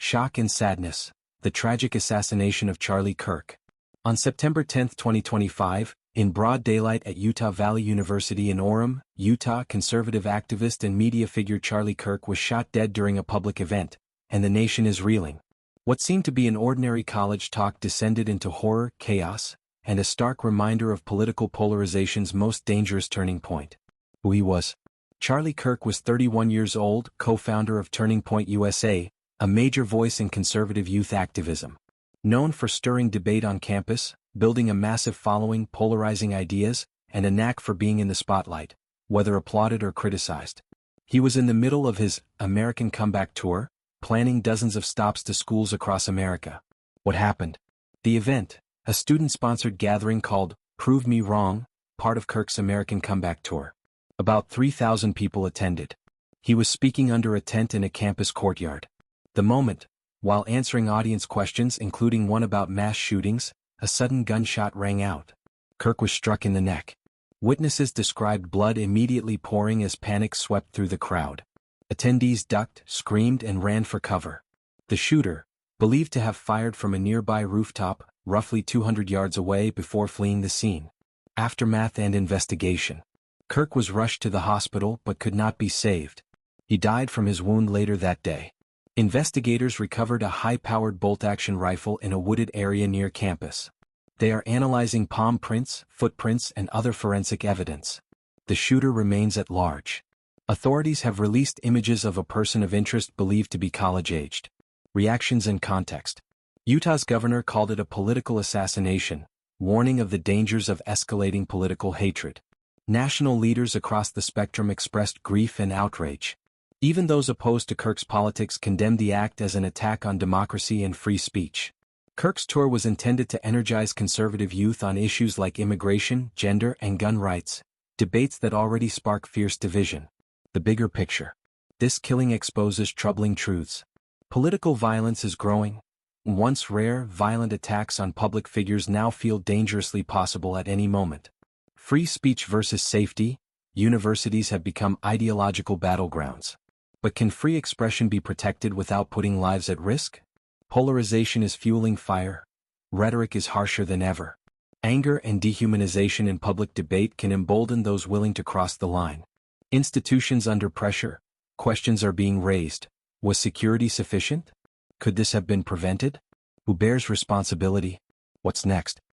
Shock and sadness, the tragic assassination of Charlie Kirk. On September 10, 2025, in broad daylight at Utah Valley University in Orem, Utah, conservative activist and media figure Charlie Kirk was shot dead during a public event, and the nation is reeling. What seemed to be an ordinary college talk descended into horror, chaos, and a stark reminder of political polarization's most dangerous turning point. Who he was. Charlie Kirk was 31 years old, co-founder of Turning Point USA, a major voice in conservative youth activism. Known for stirring debate on campus, building a massive following, polarizing ideas, and a knack for being in the spotlight, whether applauded or criticized. He was in the middle of his American Comeback Tour, planning dozens of stops to schools across America. What happened? The event, a student-sponsored gathering called Prove Me Wrong, part of Kirk's American Comeback Tour. About 3,000 people attended. He was speaking under a tent in a campus courtyard. The moment, while answering audience questions including one about mass shootings, a sudden gunshot rang out. Kirk was struck in the neck. Witnesses described blood immediately pouring as panic swept through the crowd. Attendees ducked, screamed, and ran for cover. The shooter, believed to have fired from a nearby rooftop, roughly 200 yards away before fleeing the scene. Aftermath and investigation. Kirk was rushed to the hospital but could not be saved. He died from his wound later that day. Investigators recovered a high-powered bolt-action rifle in a wooded area near campus. They are analyzing palm prints, footprints, and other forensic evidence. The shooter remains at large. Authorities have released images of a person of interest believed to be college-aged. Reactions and context. Utah's governor called it a political assassination, warning of the dangers of escalating political hatred. National leaders across the spectrum expressed grief and outrage. Even those opposed to Kirk's politics condemned the act as an attack on democracy and free speech. Kirk's tour was intended to energize conservative youth on issues like immigration, gender, and gun rights, debates that already spark fierce division. The bigger picture. This killing exposes troubling truths. Political violence is growing. Once rare, violent attacks on public figures now feel dangerously possible at any moment. Free speech versus safety. Universities have become ideological battlegrounds. But can free expression be protected without putting lives at risk? Polarization is fueling fire. Rhetoric is harsher than ever. Anger and dehumanization in public debate can embolden those willing to cross the line. Institutions under pressure. Questions are being raised. Was security sufficient? Could this have been prevented? Who bears responsibility? What's next?